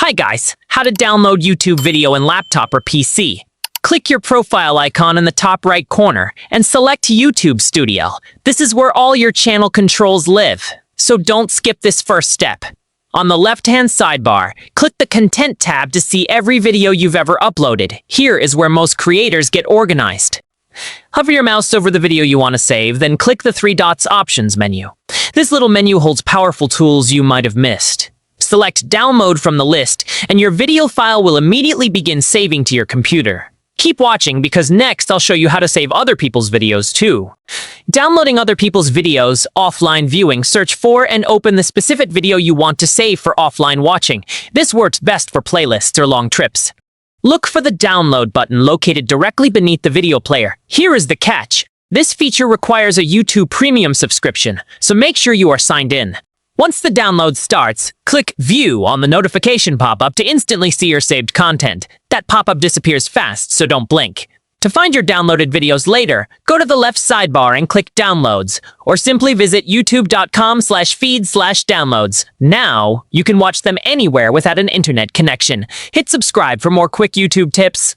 Hi guys, how to download YouTube video in laptop or PC. Click your profile icon in the top right corner and select YouTube Studio. This is where all your channel controls live, so don't skip this first step. On the left-hand sidebar, click the Content tab to see every video you've ever uploaded. Here is where most creators get organized. Hover your mouse over the video you want to save, then click the three dots Options menu. This little menu holds powerful tools you might have missed. Select Download from the list, and your video file will immediately begin saving to your computer. Keep watching because next I'll show you how to save other people's videos too. Downloading other people's videos, offline viewing, search for and open the specific video you want to save for offline watching. This works best for playlists or long trips. Look for the download button located directly beneath the video player. Here is the catch. This feature requires a YouTube Premium subscription, so make sure you are signed in. Once the download starts, click View on the notification pop-up to instantly see your saved content. That pop-up disappears fast, so don't blink. To find your downloaded videos later, go to the left sidebar and click Downloads, or simply visit youtube.com/feed/downloads. Now, you can watch them anywhere without an internet connection. Hit subscribe for more quick YouTube tips.